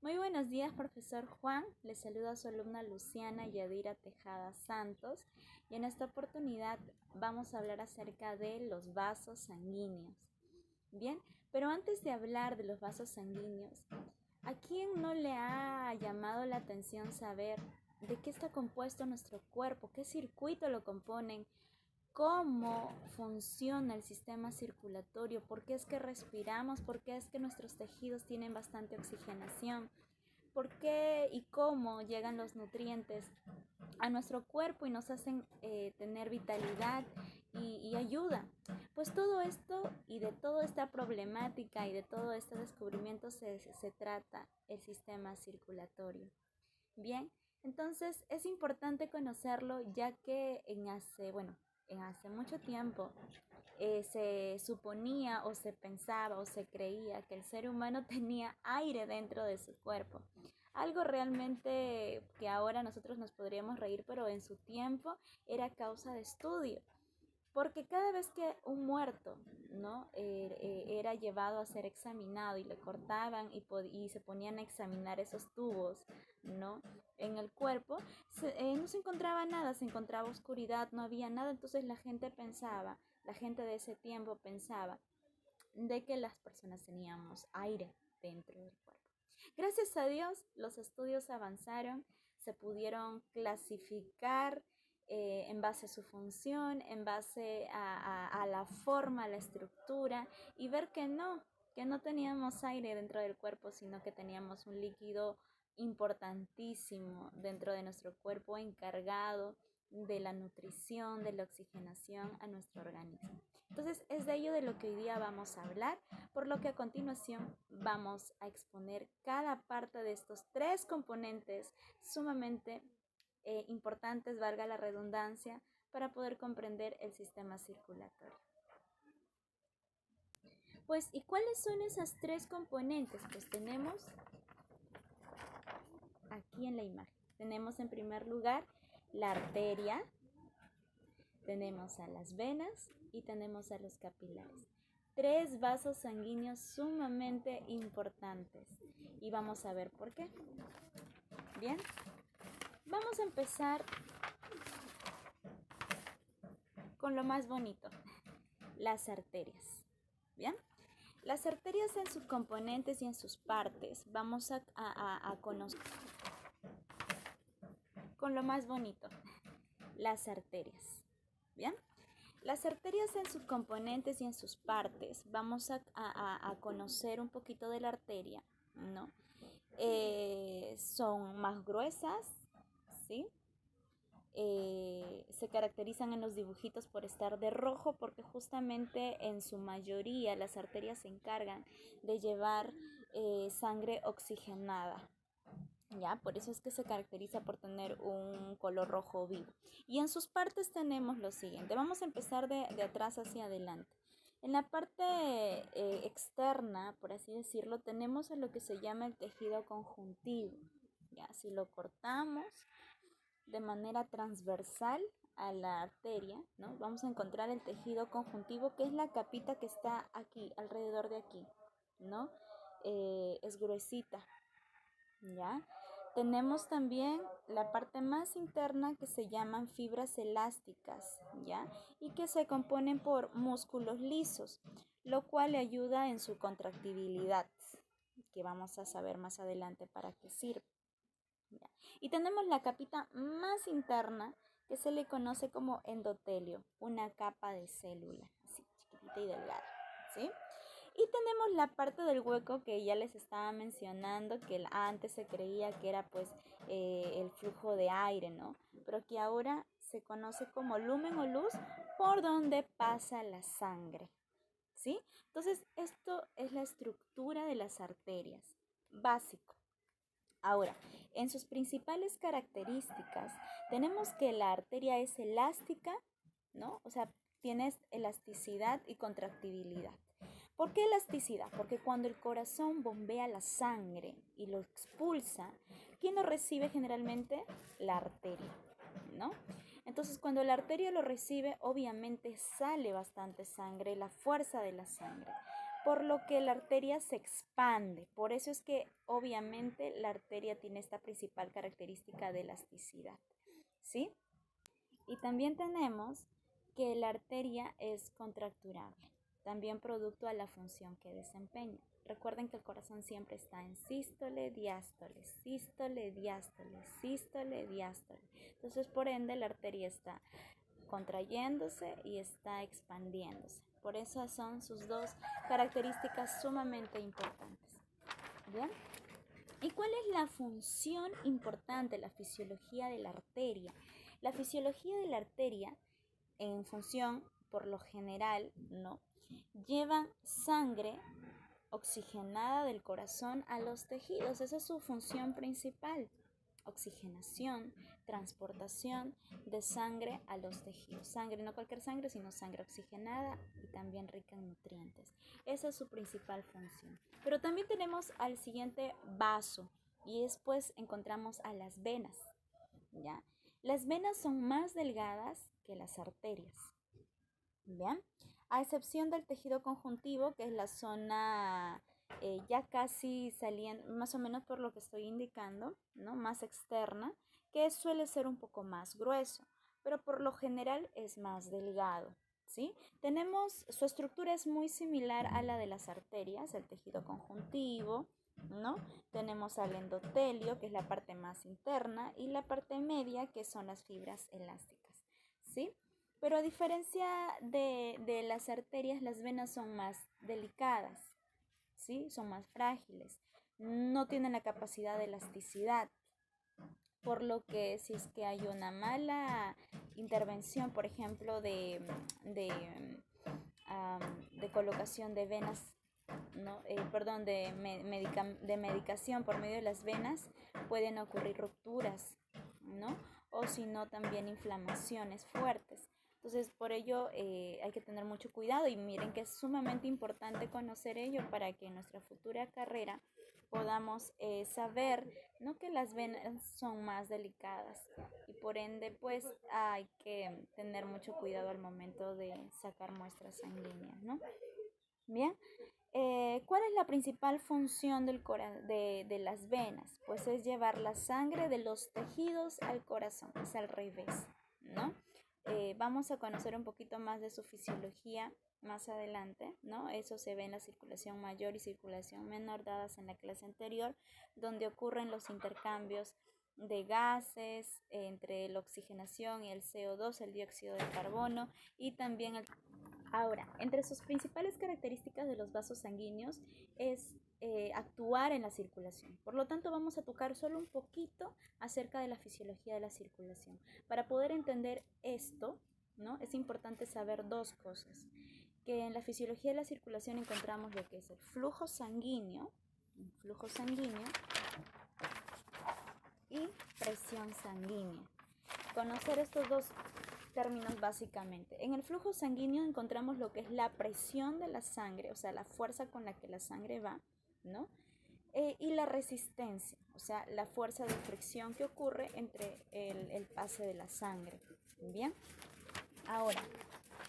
Muy buenos días, profesor Juan. Les saluda a su alumna Luciana Yadira Tejada Santos y en esta oportunidad vamos a hablar acerca de los vasos sanguíneos. Bien, pero antes de hablar de los vasos sanguíneos, ¿a quién no le ha llamado la atención saber de qué está compuesto nuestro cuerpo? ¿Qué circuito lo componen? ¿Cómo funciona el sistema circulatorio? ¿Por qué es que respiramos? ¿Por qué es que nuestros tejidos tienen bastante oxigenación? ¿Por qué y cómo llegan los nutrientes a nuestro cuerpo y nos hacen tener vitalidad y ayuda? Pues todo esto y de toda esta problemática y de todo este descubrimiento se trata el sistema circulatorio. Bien, entonces es importante conocerlo ya que en hace mucho tiempo se suponía o se pensaba o se creía que el ser humano tenía aire dentro de su cuerpo. Algo realmente que ahora nosotros nos podríamos reír, pero en su tiempo era causa de estudio. Porque cada vez que un muerto, ¿no? Era llevado a ser examinado y le cortaban y se ponían a examinar esos tubos, ¿no? En el cuerpo, no se encontraba nada, se encontraba oscuridad, no había nada. Entonces la gente de ese tiempo pensaba de que las personas teníamos aire dentro del cuerpo. Gracias a Dios, los estudios avanzaron, se pudieron clasificar en base a su función, en base a la forma, a la estructura y ver que no teníamos aire dentro del cuerpo, sino que teníamos un líquido importantísimo dentro de nuestro cuerpo encargado de la nutrición, de la oxigenación a nuestro organismo. Entonces es de ello de lo que hoy día vamos a hablar, por lo que a continuación vamos a exponer cada parte de estos tres componentes sumamente importantes, valga la redundancia, para poder comprender el sistema circulatorio. Pues, ¿y cuáles son esas tres componentes? Pues tenemos aquí en la imagen. Tenemos en primer lugar la arteria, tenemos a las venas y tenemos a los capilares. Tres vasos sanguíneos sumamente importantes y vamos a ver por qué. Bien, vamos a empezar con lo más bonito, las arterias. Bien, las arterias en sus componentes y en sus partes vamos a conocer con lo más bonito, las arterias. Bien, las arterias en sus componentes y en sus partes vamos a conocer un poquito de la arteria, ¿no? Son más gruesas, ¿sí? Se caracterizan en los dibujitos por estar de rojo porque justamente en su mayoría las arterias se encargan de llevar sangre oxigenada. ¿Ya? Por eso es que se caracteriza por tener un color rojo vivo. Y en sus partes tenemos lo siguiente. Vamos a empezar de atrás hacia adelante. En la parte externa, por así decirlo, tenemos a lo que se llama el tejido conjuntivo. ¿Ya? Si lo cortamos de manera transversal a la arteria, ¿no? Vamos a encontrar el tejido conjuntivo, que es la capita que está aquí, alrededor de aquí, ¿no? Es gruesita, ¿ya? Tenemos también la parte más interna que se llaman fibras elásticas, ¿ya? Y que se componen por músculos lisos, lo cual le ayuda en su contractibilidad, que vamos a saber más adelante para qué sirve. ¿Ya? Y tenemos la capita más interna que se le conoce como endotelio, una capa de célula, así chiquitita y delgada, ¿sí? Y tenemos la parte del hueco que ya les estaba mencionando, que antes se creía que era pues el flujo de aire, ¿no? Pero que ahora se conoce como lumen o luz por donde pasa la sangre, ¿sí? Entonces esto es la estructura de las arterias, básico. Ahora, en sus principales características, tenemos que la arteria es elástica, ¿no? O sea, tiene elasticidad y contractibilidad. ¿Por qué elasticidad? Porque cuando el corazón bombea la sangre y lo expulsa, ¿quién lo recibe generalmente? La arteria, ¿no? Entonces, cuando la arteria lo recibe, obviamente sale bastante sangre, la fuerza de la sangre. por lo que la arteria se expande. Por eso es que obviamente la arteria tiene esta principal característica de elasticidad, ¿sí? Y también tenemos que la arteria es contracturable, también producto a la función que desempeña. Recuerden que el corazón siempre está en sístole, diástole, sístole, diástole, sístole, diástole. Entonces, por ende, la arteria está contrayéndose y está expandiéndose. Por eso son sus dos características sumamente importantes. ¿Bien? ¿Y cuál es la función importante, la fisiología de la arteria? La fisiología de la arteria, en función, por lo general, ¿no?, llevan sangre oxigenada del corazón a los tejidos. Esa es su función principal. Oxigenación, transportación de sangre a los tejidos. Sangre, no cualquier sangre, sino sangre oxigenada y también rica en nutrientes. Esa es su principal función. Pero también tenemos al siguiente vaso y después encontramos a las venas, ¿ya? Las venas son más delgadas que las arterias, ¿bien? A excepción del tejido conjuntivo, que es la zona ya casi saliendo, más o menos por lo que estoy indicando, ¿no?, más externa, que suele ser un poco más grueso, pero por lo general es más delgado, ¿sí? Su estructura es muy similar a la de las arterias, el tejido conjuntivo, ¿no? Tenemos al endotelio, que es la parte más interna, y la parte media, que son las fibras elásticas, ¿sí? Pero a diferencia de las arterias, las venas son más delicadas, ¿sí? Son más frágiles, no tienen la capacidad de elasticidad, por lo que si es que hay una mala intervención, por ejemplo, de colocación de venas, ¿no? De medicación por medio de las venas, pueden ocurrir rupturas, ¿no? O si no, también inflamaciones fuertes. Entonces, por ello hay que tener mucho cuidado y miren que es sumamente importante conocer ello para que en nuestra futura carrera podamos saber, ¿no?, que las venas son más delicadas y por ende pues hay que tener mucho cuidado al momento de sacar muestras sanguíneas, ¿no? Bien, ¿cuál es la principal función de las venas? Pues es llevar la sangre de los tejidos al corazón, es al revés, ¿no? Vamos a conocer un poquito más de su fisiología más adelante, ¿no? Eso se ve en la circulación mayor y circulación menor dadas en la clase anterior, donde ocurren los intercambios de gases entre la oxigenación y el CO2, el dióxido de carbono y también el... Ahora, entre sus principales características de los vasos sanguíneos es actuar en la circulación. Por lo tanto, vamos a tocar solo un poquito acerca de la fisiología de la circulación. Para poder entender esto, ¿no?, es importante saber dos cosas. Que en la fisiología de la circulación encontramos lo que es el flujo sanguíneo y presión sanguínea. Conocer estos dos términos básicamente. En el flujo sanguíneo encontramos lo que es la presión de la sangre, o sea, la fuerza con la que la sangre va, ¿no? Y la resistencia, o sea, la fuerza de fricción que ocurre entre el pase de la sangre. Bien, ahora,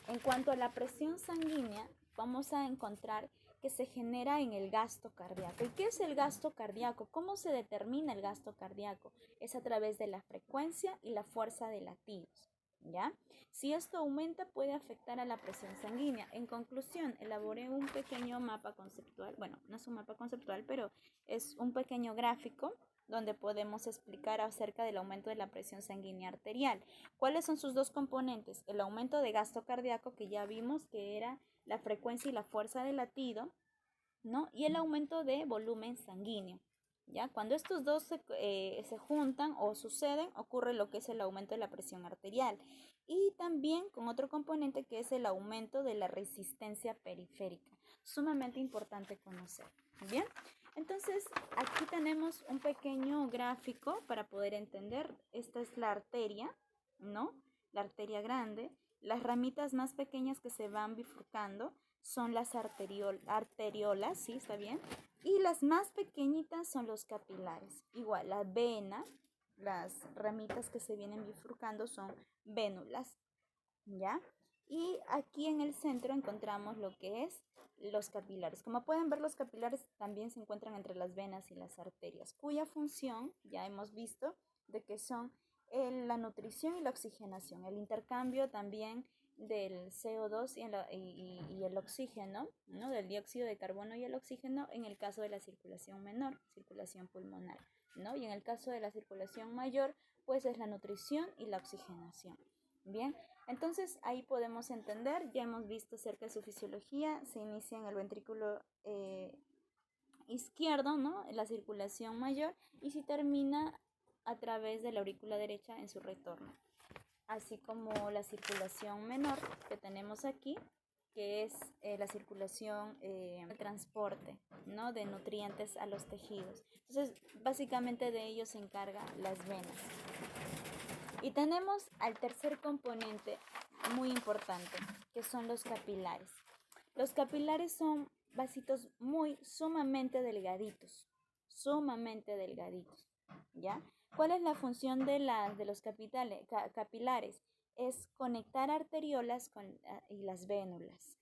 en cuanto a la presión sanguínea, vamos a encontrar que se genera en el gasto cardíaco. ¿Y qué es el gasto cardíaco? ¿Cómo se determina el gasto cardíaco? Es a través de la frecuencia y la fuerza de latidos, ¿ya? Si esto aumenta, puede afectar a la presión sanguínea. En conclusión, elaboré un pequeño mapa conceptual, bueno, no es un mapa conceptual, pero es un pequeño gráfico donde podemos explicar acerca del aumento de la presión sanguínea arterial. ¿Cuáles son sus dos componentes? El aumento de gasto cardíaco, que ya vimos que era la frecuencia y la fuerza de latido, ¿no? Y el aumento de volumen sanguíneo, ¿ya? Cuando estos dos se juntan o suceden, ocurre lo que es el aumento de la presión arterial. Y también con otro componente que es el aumento de la resistencia periférica. Sumamente importante conocer. Bien, entonces aquí tenemos un pequeño gráfico para poder entender. Esta es la arteria, ¿no? La arteria grande. Las ramitas más pequeñas que se van bifurcando son las arteriolas, ¿sí? ¿Está bien? Y las más pequeñitas son los capilares. Igual, la vena, las ramitas que se vienen bifurcando son vénulas, ¿ya? Y aquí en el centro encontramos lo que es los capilares. Como pueden ver, los capilares también se encuentran entre las venas y las arterias, cuya función ya hemos visto de que son la nutrición y la oxigenación, el intercambio también del CO2 y el oxígeno, ¿no? Del dióxido de carbono y el oxígeno en el caso de la circulación menor, circulación pulmonar, ¿no? Y en el caso de la circulación mayor, pues es la nutrición y la oxigenación. Bien, entonces ahí podemos entender, ya hemos visto acerca de su fisiología, se inicia en el ventrículo izquierdo, ¿no? La circulación mayor, y se termina a través de la aurícula derecha en su retorno, así como la circulación menor que tenemos aquí, que es la circulación de transporte, ¿no? De nutrientes a los tejidos. Entonces, básicamente de ello se encargan las venas. Y tenemos al tercer componente muy importante, que son los capilares. Los capilares son vasitos sumamente delgaditos, ¿ya? ¿Cuál es la función de los capilares? Es conectar arteriolas y las vénulas,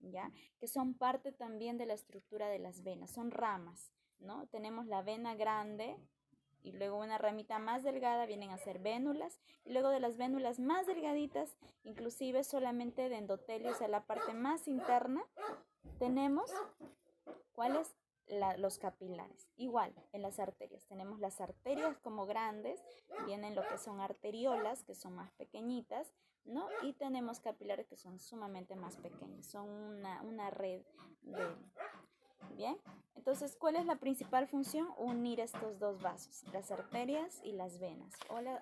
¿ya? Que son parte también de la estructura de las venas, son ramas, ¿no? Tenemos la vena grande, y luego una ramita más delgada vienen a ser vénulas, y luego de las vénulas más delgaditas, inclusive solamente de endotelio, o sea, la parte más interna, tenemos ¿cuáles? Los capilares. Igual, en las arterias, tenemos las arterias como grandes, vienen lo que son arteriolas, que son más pequeñitas, ¿no? Y tenemos capilares que son sumamente más pequeños, son una red de... Bien, entonces, ¿cuál es la principal función? Unir estos dos vasos, las arterias y las venas,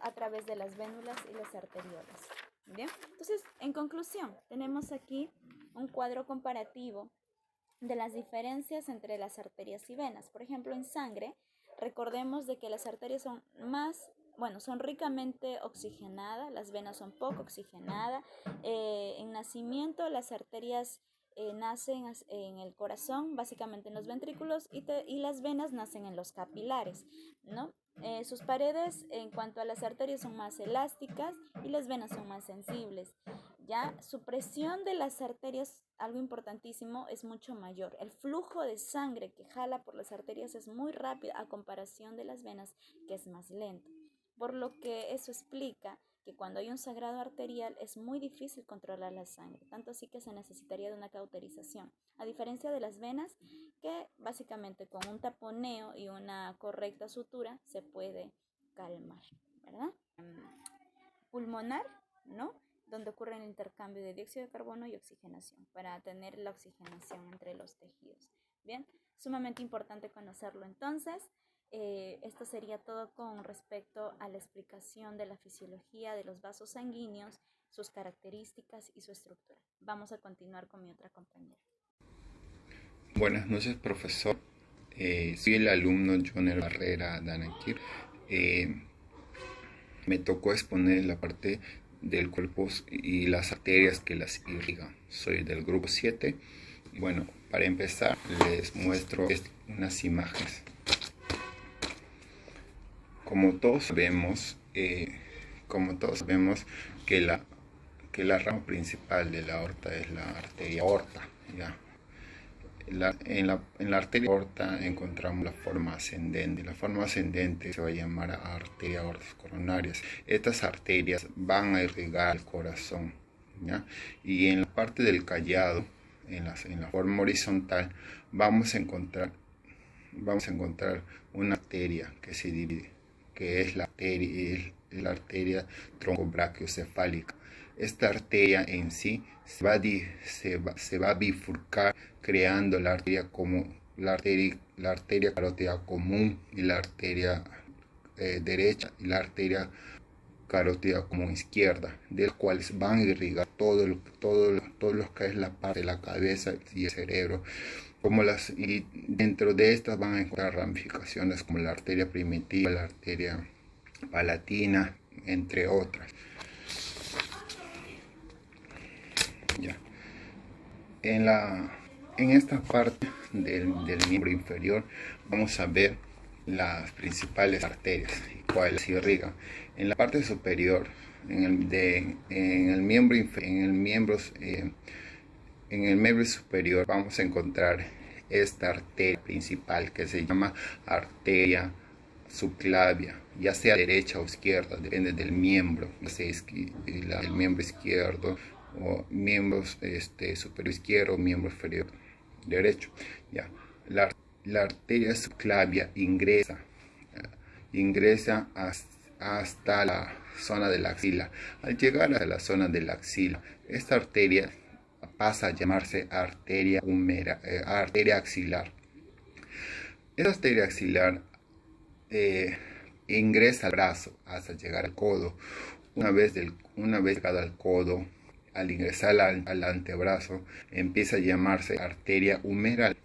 a través de las vénulas y las arteriolas. Bien, entonces, en conclusión, tenemos aquí un cuadro comparativo de las diferencias entre las arterias y venas. Por ejemplo, en sangre, recordemos de que las arterias son ricamente oxigenadas, las venas son poco oxigenadas. En nacimiento, las arterias nacen en el corazón, básicamente en los ventrículos, y las venas nacen en los capilares, ¿no? Sus paredes en cuanto a las arterias son más elásticas y las venas son más sensibles. Ya su presión de las arterias, algo importantísimo, es mucho mayor. El flujo de sangre que jala por las arterias es muy rápido a comparación de las venas, que es más lento. Por lo que eso explica que cuando hay un sangrado arterial es muy difícil controlar la sangre, tanto así que se necesitaría de una cauterización, a diferencia de las venas, que básicamente con un taponeo y una correcta sutura se puede calmar, ¿verdad? Pulmonar, ¿no? Donde ocurre el intercambio de dióxido de carbono y oxigenación, para tener la oxigenación entre los tejidos. Bien, sumamente importante conocerlo entonces. Esto sería todo con respecto a la explicación de la fisiología de los vasos sanguíneos, sus características y su estructura. Vamos a continuar con mi otra compañera. Buenas noches, profesor. Soy el alumno Joner Barrera Danakir. Me tocó exponer la parte del cuerpo y las arterias que las irrigan. Soy del grupo 7. Bueno, para empezar les muestro unas imágenes. Como todos sabemos que la rama principal de la aorta es la arteria aorta, ¿ya? En la arteria aorta encontramos la forma ascendente. La forma ascendente se va a llamar arteria aortas coronarias. Estas arterias van a irrigar el corazón, ¿ya? Y en la parte del callado, en la forma horizontal, vamos a encontrar una arteria que se divide, que es la arteria troncobrachiocefálica. Esta arteria en sí se va a bifurcar, creando la arteria carótida común y la arteria derecha y la arteria carótida común izquierda, de las cuales van a irrigar todo lo que es la parte de la cabeza y el cerebro. Y dentro de estas van a encontrar ramificaciones como la arteria primitiva, la arteria palatina, entre otras. Ya. En esta parte del miembro inferior vamos a ver las principales arterias y cuáles irrigan. En la parte superior, en el miembro superior, vamos a encontrar esta arteria principal que se llama arteria subclavia, ya sea derecha o izquierda, depende del miembro, ya sea el miembro izquierdo o miembros superior izquierdo o miembro inferior derecho. Ya. La arteria subclavia ingresa hasta la zona de la axila. Al llegar a la zona de la axila, esta arteria pasa a llamarse arteria axilar. Esta arteria axilar ingresa al brazo hasta llegar al codo. Una vez llegada al codo, al ingresar al antebrazo, empieza a llamarse arteria humeral.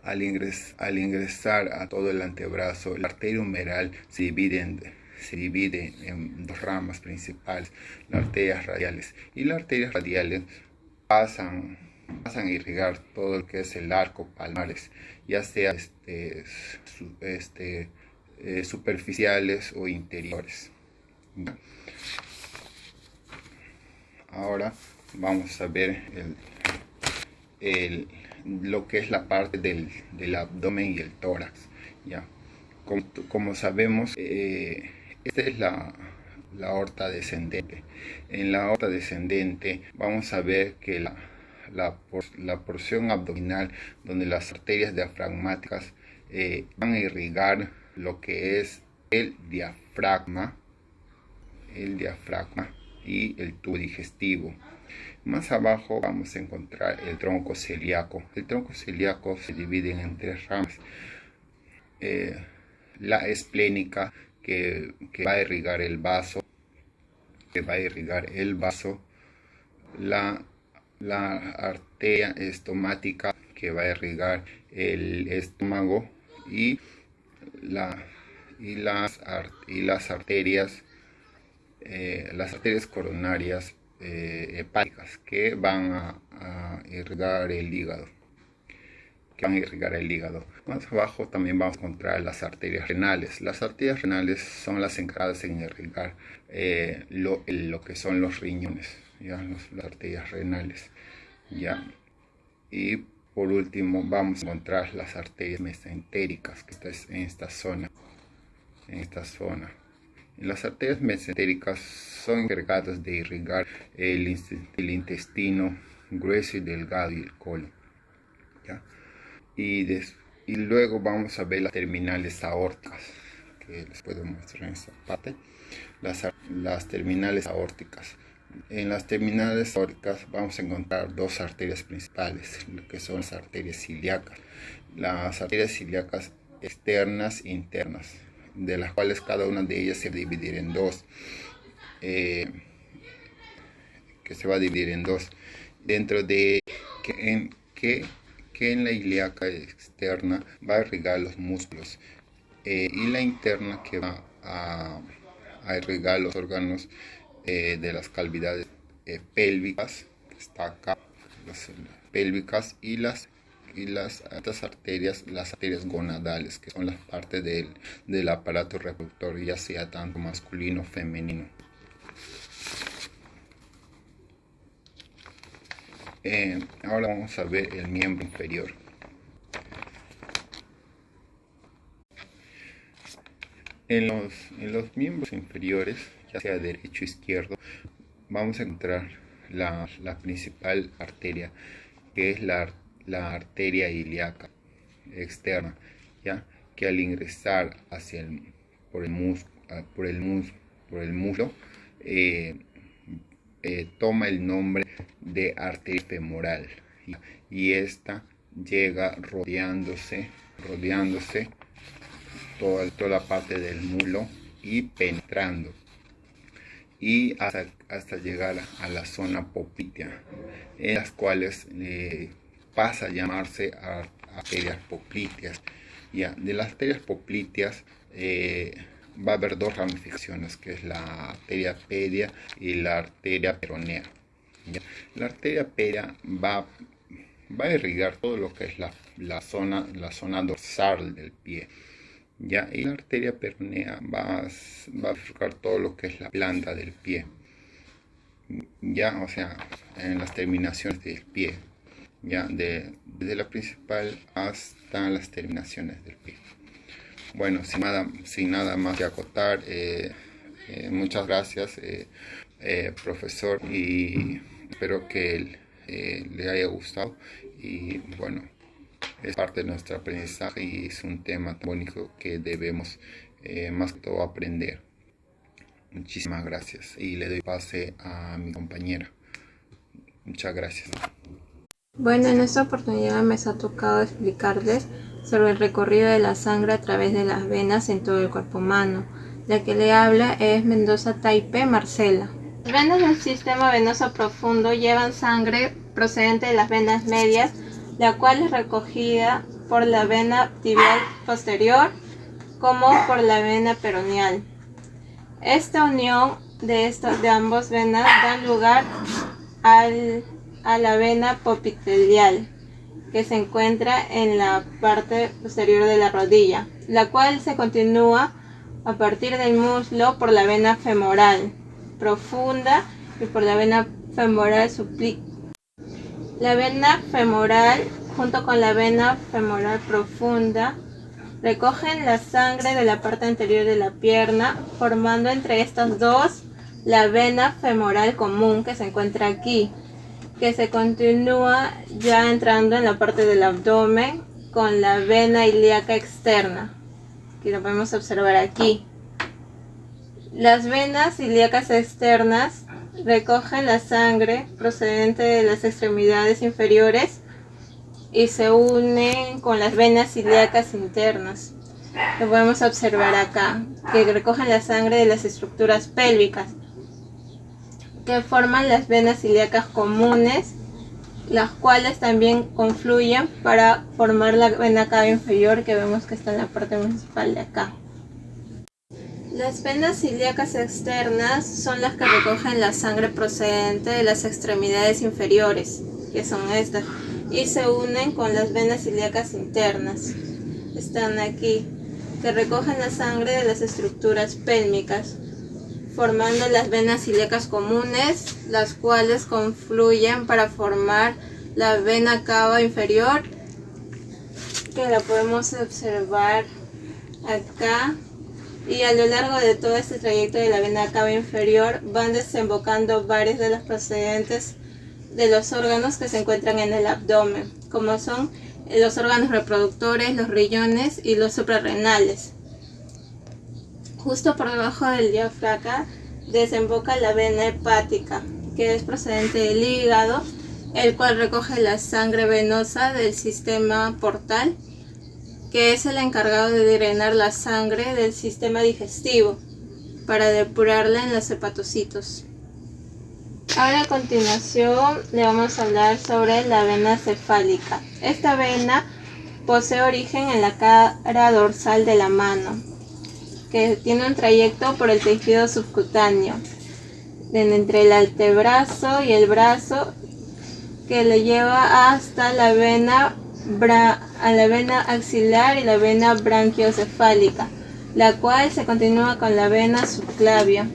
Al ingresar a todo el antebrazo, la arteria humeral se divide en dos ramas principales, las arterias radiales. Y las arterias radiales pasan a irrigar todo lo que es el arco palmares, ya sea superficiales o interiores. Ahora vamos a ver lo que es la parte del abdomen y el tórax. ¿Ya? Como sabemos, esta es la aorta descendente. En la aorta descendente vamos a ver que la porción abdominal, donde las arterias diafragmáticas van a irrigar lo que es el diafragma y el tubo digestivo. Más abajo vamos a encontrar el tronco celíaco. El tronco celíaco se divide en tres ramas. La esplénica, que va a irrigar el vaso, la arteria estomática, que va a irrigar el estómago, y las arterias coronarias hepáticas, que van a irrigar el hígado. Más abajo también vamos a encontrar las arterias renales. Las arterias renales son las encargadas en irrigar lo que son los riñones, ¿ya? Las arterias renales, ¿ya? Y por último vamos a encontrar las arterias mesentéricas, que está en esta zona. Las arterias mesentéricas son encargadas de irrigar el intestino grueso y delgado y el colon, ¿ya? Y luego vamos a ver las terminales aórticas, que les puedo mostrar en esta parte. Las terminales aórticas. En las terminales aórticas vamos a encontrar dos arterias principales, lo que son las arterias ilíacas. Las arterias ilíacas externas e internas, de las cuales cada una de ellas se va a dividir en dos. Dentro de que en la ilíaca externa va a irrigar los músculos, y la interna, que va a irrigar los órganos de las cavidades pélvicas, que está acá, las pélvicas, y las otras arterias, las arterias gonadales, que son las partes del aparato reproductor, ya sea tanto masculino o femenino. Ahora vamos a ver el miembro inferior. En los miembros inferiores, ya sea derecho o izquierdo, vamos a encontrar la principal arteria, que es la arteria ilíaca externa, ¿ya? Que al ingresar por el muslo, toma el nombre de arteria femoral, y esta llega rodeándose toda la parte del muslo y penetrando, y hasta llegar a la zona poplitea, en las cuales pasa a llamarse arterias popliteas. Ya, de las arterias popliteas va a haber dos ramificaciones, que es la arteria pedia y la arteria peronea. ¿Ya? La arteria pedia va va a irrigar todo lo que es la zona dorsal del pie. Ya, y la arteria peronea va a bifurcar todo lo que es la planta del pie. Ya, o sea, en las terminaciones del pie. Ya, desde la principal hasta las terminaciones del pie. Bueno, sin nada más que acotar, muchas gracias, profesor, y espero que le haya gustado. Y bueno, es parte de nuestro aprendizaje y es un tema tan bonito que debemos más que todo aprender. Muchísimas gracias y le doy pase a mi compañera. Muchas gracias. Bueno, en esta oportunidad me ha tocado explicarles sobre el recorrido de la sangre a través de las venas en todo el cuerpo humano. La que le habla es Mendoza Taipe Marcela. Las venas del sistema venoso profundo llevan sangre procedente de las venas medias, la cual es recogida por la vena tibial posterior como por la vena peroneal. Esta unión de ambas venas da lugar a la vena popliteal, que se encuentra en la parte posterior de la rodilla, la cual se continúa a partir del muslo por la vena femoral profunda y por la vena femoral superior. La vena femoral junto con la vena femoral profunda recogen la sangre de la parte anterior de la pierna, formando entre estas dos la vena femoral común que se encuentra aquí, que se continúa ya entrando en la parte del abdomen con la vena ilíaca externa, que lo podemos observar aquí. Las venas ilíacas externas recogen la sangre procedente de las extremidades inferiores y se unen con las venas ilíacas internas. Lo podemos observar acá, que recogen la sangre de las estructuras pélvicas, que forman las venas ilíacas comunes, las cuales también confluyen para formar la vena cava inferior, que vemos que está en la parte principal de acá. Las venas ilíacas externas son las que recogen la sangre procedente de las extremidades inferiores, que son estas, y se unen con las venas ilíacas internas, están aquí, que recogen la sangre de las estructuras pélvicas, formando las venas ilíacas comunes, las cuales confluyen para formar la vena cava inferior, que la podemos observar acá. Y a lo largo de todo este trayecto de la vena cava inferior van desembocando varios de los procedentes de los órganos que se encuentran en el abdomen, como son los órganos reproductores, los riñones y los suprarrenales. Justo por debajo del diafragma desemboca la vena hepática, que es procedente del hígado, el cual recoge la sangre venosa del sistema portal, que es el encargado de drenar la sangre del sistema digestivo para depurarla en los hepatocitos. Ahora a continuación le vamos a hablar sobre la vena cefálica. Esta vena posee origen en la cara dorsal de la mano, que tiene un trayecto por el tejido subcutáneo, entre el antebrazo y el brazo, que le lleva hasta la vena axilar y la vena branquiocefálica, la cual se continúa con la vena subclavia.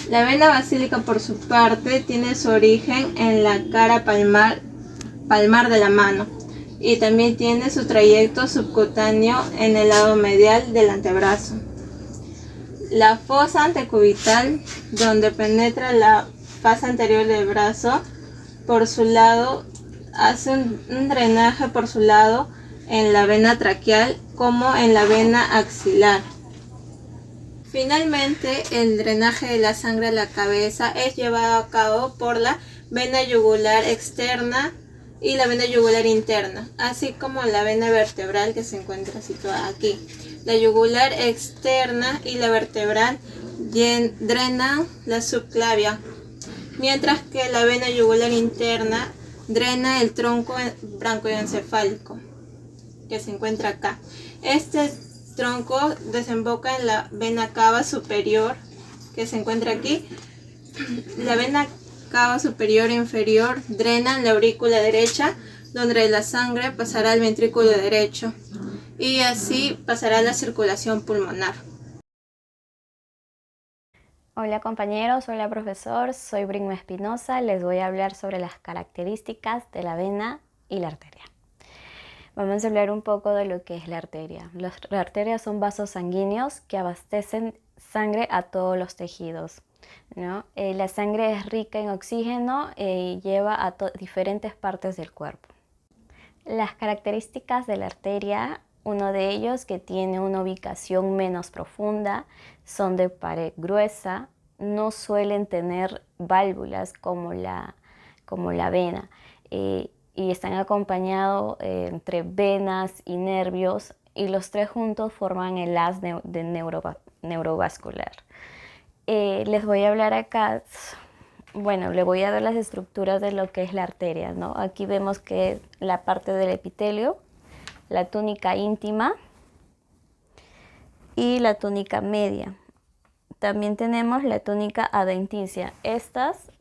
La vena basílica, por su parte, tiene su origen en la cara palmar de la mano y también tiene su trayecto subcutáneo en el lado medial del antebrazo. La fosa antecubital, donde penetra la fase anterior del brazo, por su lado hace un drenaje por su lado en la vena traqueal como en la vena axilar. Finalmente, el drenaje de la sangre a la cabeza es llevado a cabo por la vena yugular externa y la vena yugular interna, así como la vena vertebral que se encuentra situada aquí. La yugular externa y la vertebral drenan la subclavia, mientras que la vena yugular interna drena el tronco branquioencefálico, que se encuentra acá. Este tronco desemboca en la vena cava superior, que se encuentra aquí. La vena cava superior e inferior drenan la aurícula derecha, donde la sangre pasará al ventrículo derecho y así pasará la circulación pulmonar. Hola compañeros, hola profesor, soy Brinma Espinosa, les voy a hablar sobre las características de la vena y la arteria. Vamos a hablar un poco de lo que es la arteria. Las arterias son vasos sanguíneos que abastecen sangre a todos los tejidos, ¿no? La sangre es rica en oxígeno y lleva a diferentes partes del cuerpo. Las características de la arteria, uno de ellos que tiene una ubicación menos profunda, son de pared gruesa, no suelen tener válvulas como la vena. Y están acompañados entre venas y nervios, y los tres juntos forman el haz neurovascular. Les voy a hablar acá, bueno, le voy a dar las estructuras de lo que es la arteria, ¿no? Aquí vemos que es la parte del epitelio, la túnica íntima y la túnica media. También tenemos la túnica adventicia. Estas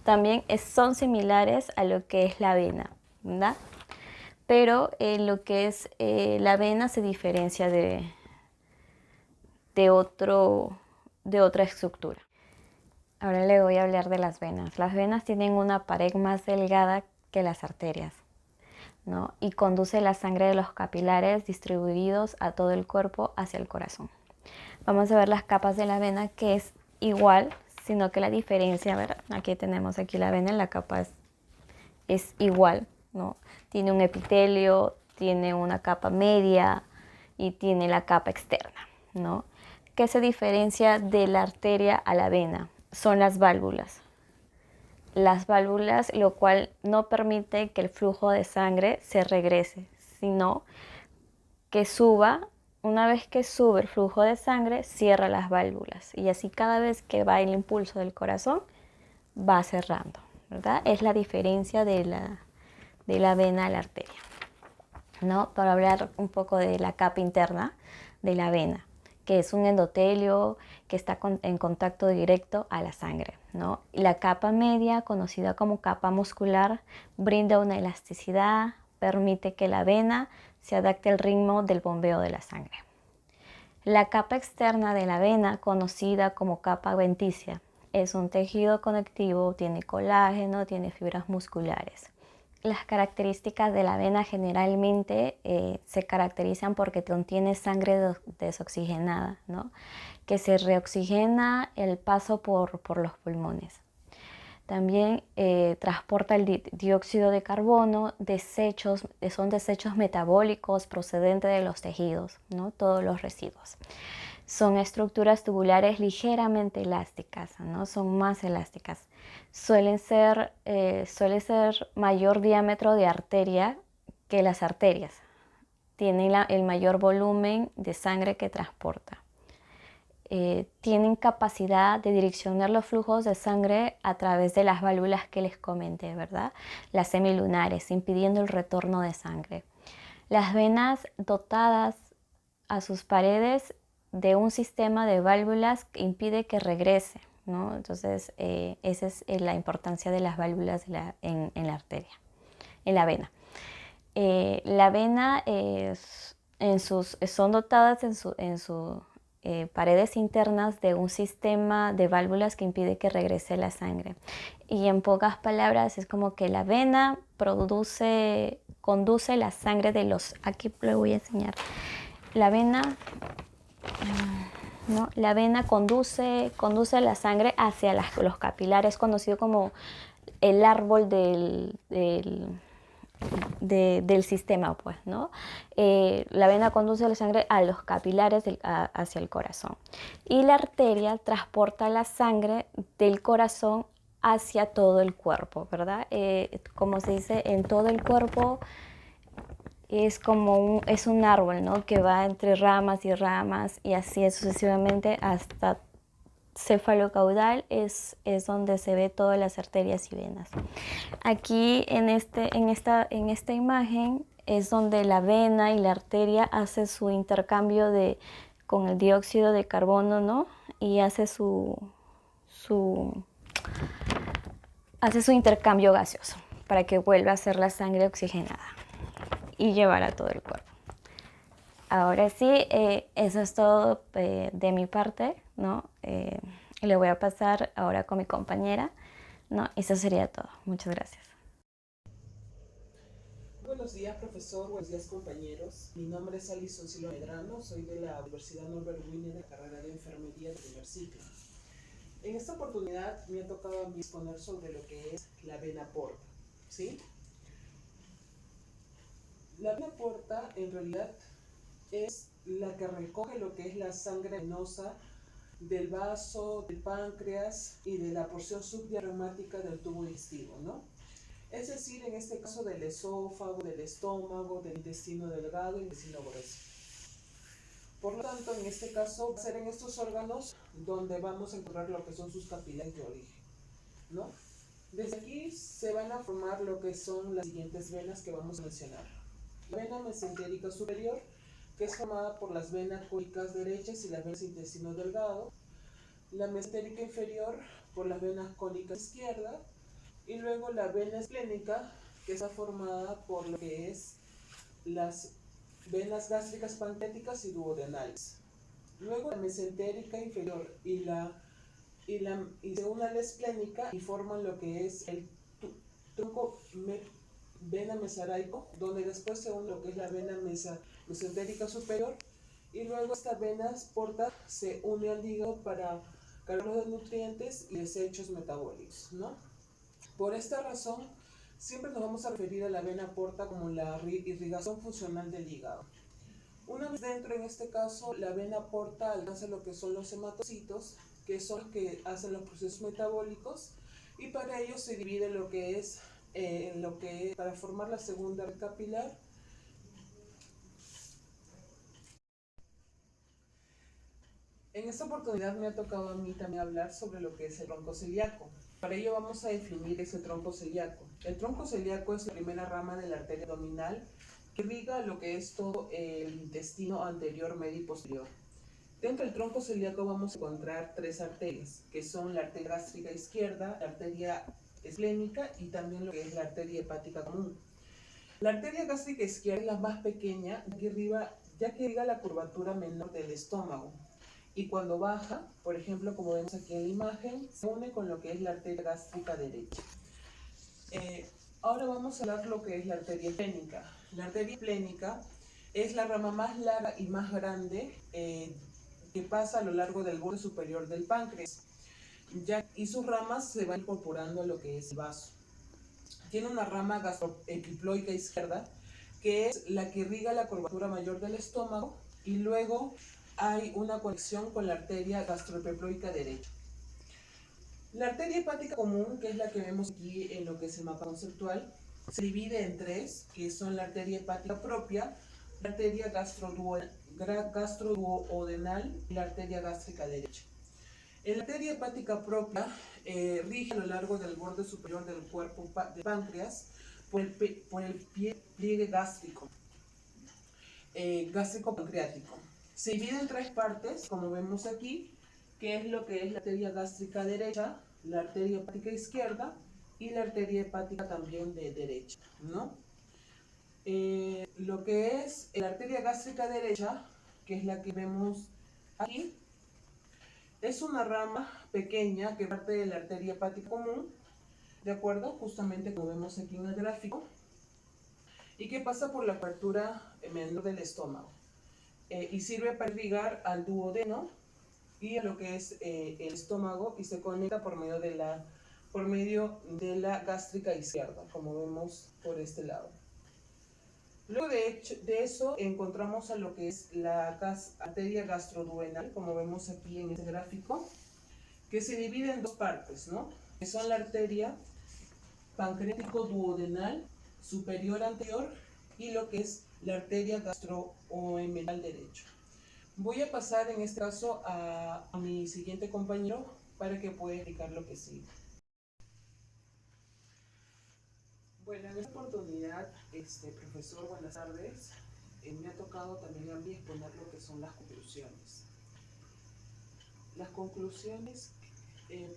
también son similares a lo que es la vena, ¿verdad? Pero lo que es la vena se diferencia de otra estructura. Ahora le voy a hablar de las venas. Las venas tienen una pared más delgada que las arterias, ¿no? Y conduce la sangre de los capilares distribuidos a todo el cuerpo hacia el corazón. Vamos a ver las capas de la vena, que es igual, sino que la diferencia, a ver, aquí tenemos la vena, la capa es igual, ¿no? Tiene un epitelio, tiene una capa media y tiene la capa externa, ¿no? ¿Qué se diferencia de la arteria a la vena? Son las válvulas. Las válvulas, lo cual no permite que el flujo de sangre se regrese, sino que suba. Una vez que sube el flujo de sangre, cierra las válvulas y así cada vez que va el impulso del corazón, va cerrando, ¿verdad? Es la diferencia de la vena a la arteria, ¿no? Para hablar un poco de la capa interna de la vena, que es un endotelio que está en contacto directo a la sangre, ¿no? Y la capa media, conocida como capa muscular, brinda una elasticidad, permite que la vena se adapte al ritmo del bombeo de la sangre. La capa externa de la vena, conocida como capa adventicia, es un tejido conectivo, tiene colágeno, tiene fibras musculares. Las características de la vena generalmente se caracterizan porque contiene sangre desoxigenada, ¿no? Que se reoxigena el paso por los pulmones. También transporta el dióxido de carbono, son desechos metabólicos procedentes de los tejidos, ¿no? Todos los residuos. Son estructuras tubulares ligeramente elásticas, ¿no? Son más elásticas. Suele ser mayor diámetro de arteria que las arterias. Tienen el mayor volumen de sangre que transporta. Tienen capacidad de direccionar los flujos de sangre a través de las válvulas que les comenté, ¿verdad? Las semilunares, impidiendo el retorno de sangre. Las venas dotadas a sus paredes de un sistema de válvulas que impide que regrese, ¿no? Entonces, esa es la importancia de las válvulas en la arteria, en la vena. La vena son dotadas en su paredes internas de un sistema de válvulas que impide que regrese la sangre. Y en pocas palabras es como que la vena conduce la sangre aquí le voy a enseñar. La vena, ¿no? La vena conduce la sangre hacia los capilares, conocido como el árbol del sistema, pues, ¿no? La vena conduce la sangre a los capilares hacia el corazón. Y la arteria transporta la sangre del corazón hacia todo el cuerpo, ¿verdad? Como se dice, en todo el cuerpo es un árbol, ¿no? Que va entre ramas y ramas y así sucesivamente hasta cefalocaudal es donde se ve todas las arterias y venas. Aquí en esta imagen es donde la vena y la arteria hace su intercambio con el dióxido de carbono, ¿no? Y hace hace su intercambio gaseoso para que vuelva a ser la sangre oxigenada y llevar a todo el cuerpo. Ahora sí, eso es todo de mi parte, ¿no? Le voy a pasar ahora con mi compañera, ¿no? Eso sería todo. Muchas gracias. Buenos días, profesor. Buenos días, compañeros. Mi nombre es Alison Silva Medrano. Soy de la Universidad Norbert Wiener de la carrera de Enfermería del primer ciclo. En esta oportunidad me ha tocado a mí exponer sobre lo que es la vena porta, ¿sí? La vena porta en realidad es la que recoge lo que es la sangre venosa del vaso, del páncreas y de la porción subdiafragmática del tubo digestivo, ¿no? Es decir, en este caso del esófago, del estómago, del intestino delgado y del intestino grueso. Por lo tanto, en este caso, va a ser en estos órganos donde vamos a encontrar lo que son sus capilares de origen, ¿no? Desde aquí se van a formar lo que son las siguientes venas que vamos a mencionar. La vena mesentérica superior, que es formada por las venas cólicas derechas y las venas intestino delgado. La mesentérica inferior por las venas cólicas izquierda. Y luego la vena esplénica, que está formada por lo que es las venas gástricas pancreáticas y duodenales. Luego la mesentérica inferior y se une a la esplénica y forman lo que es el tronco vena mesaraico, donde después se une lo que es la vena mesentérica superior, y luego esta vena porta se une al hígado para cargarlo de nutrientes y desechos metabólicos, ¿no? Por esta razón, siempre nos vamos a referir a la vena porta como la irrigación funcional del hígado. Una vez dentro, en este caso, la vena porta alcanza lo que son los hematocitos, que son los que hacen los procesos metabólicos, y para ello se divide lo que es, para formar la segunda red capilar. En esta oportunidad me ha tocado a mí también hablar sobre lo que es el tronco celíaco. Para ello vamos a definir ese tronco celíaco. El tronco celíaco es la primera rama de la arteria abdominal que irriga lo que es todo el intestino anterior, medio y posterior. Dentro del tronco celíaco vamos a encontrar tres arterias, que son la arteria gástrica izquierda, la arteria esplénica y también lo que es la arteria hepática común. La arteria gástrica izquierda es la más pequeña, ya que irriga la curvatura menor del estómago. Y cuando baja, por ejemplo, como vemos aquí en la imagen, se une con lo que es la arteria gástrica derecha. Ahora vamos a hablar lo que es la arteria esplénica. La arteria esplénica es la rama más larga y más grande que pasa a lo largo del borde superior del páncreas, y sus ramas se van incorporando a lo que es el vaso. Tiene una rama gastroepiploica izquierda, que es la que irriga la curvatura mayor del estómago, y luego hay una conexión con la arteria gastroepiploica derecha. La arteria hepática común, que es la que vemos aquí en lo que es el mapa conceptual, se divide en tres, que son la arteria hepática propia, la arteria gastroduodenal y la arteria gástrica derecha. En la arteria hepática propia rige a lo largo del borde superior del cuerpo de páncreas por el pliegue gástrico, gástrico-pancreático. Se divide en tres partes, como vemos aquí, que es lo que es la arteria gástrica derecha, la arteria hepática izquierda y la arteria hepática también de derecha, ¿no? Lo que es la arteria gástrica derecha, que es la que vemos aquí, es una rama pequeña que parte de la arteria hepática común, ¿de acuerdo? Justamente como vemos aquí en el gráfico, y que pasa por la apertura menor del estómago, y sirve para irrigar al duodeno y a lo que es el estómago, y se conecta por medio de la gástrica izquierda, como vemos por este lado. Luego de eso encontramos a lo que es la arteria gastroduodenal, como vemos aquí en este gráfico, que se divide en dos partes, ¿no? Que son la arteria pancreático-duodenal superior anterior y lo que es la arteria gastrohemeral derecho. Voy a pasar en este caso a mi siguiente compañero para que pueda explicar lo que sigue. Bueno, en esta oportunidad, profesor, buenas tardes. Me ha tocado también a mí exponer lo que son las conclusiones. Las conclusiones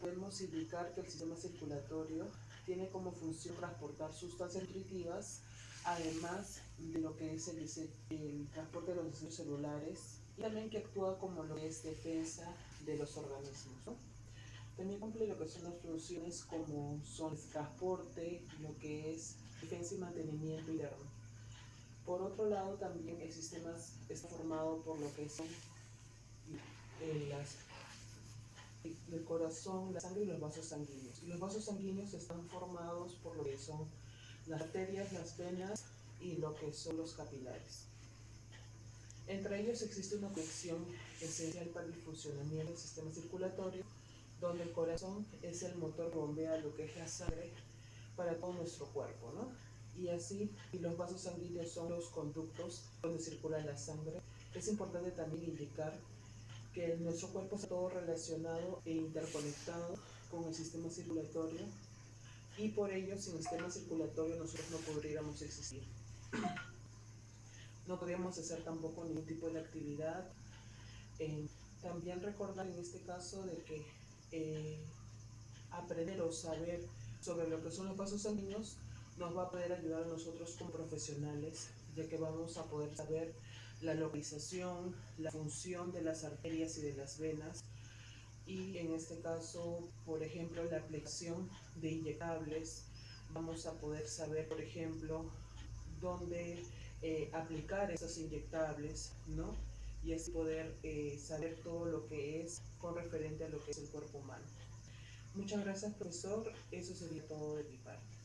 podemos indicar que el sistema circulatorio tiene como función transportar sustancias nutritivas, además de lo que es el transporte de los desechos celulares, y también que actúa como lo que es defensa de los organismos, ¿no? También cumple lo que son las funciones como son el transporte, lo que es defensa y mantenimiento interno. Por otro lado, también el sistema está formado por lo que son el corazón, la sangre y los vasos sanguíneos. Y los vasos sanguíneos están formados por lo que son las arterias, las venas y lo que son los capilares. Entre ellos existe una conexión esencial para el funcionamiento del sistema circulatorio, donde el corazón es el motor que bombea lo que es la sangre para todo nuestro cuerpo, ¿no? Y así, y los vasos sanguíneos son los conductos donde circula la sangre. Es importante también indicar que nuestro cuerpo está todo relacionado e interconectado con el sistema circulatorio, y por ello sin el sistema circulatorio nosotros no podríamos existir. No podríamos hacer tampoco ningún tipo de actividad. También recordar en este caso de que aprender o saber sobre lo que son los vasos sanguíneos nos va a poder ayudar a nosotros como profesionales, ya que vamos a poder saber la localización, la función de las arterias y de las venas, y en este caso, por ejemplo, la aplicación de inyectables. Vamos a poder saber, por ejemplo, dónde aplicar esos inyectables, ¿no? Y así poder saber todo lo que es con referente a lo que es el cuerpo humano. Muchas gracias, profesor. Eso sería todo de mi parte.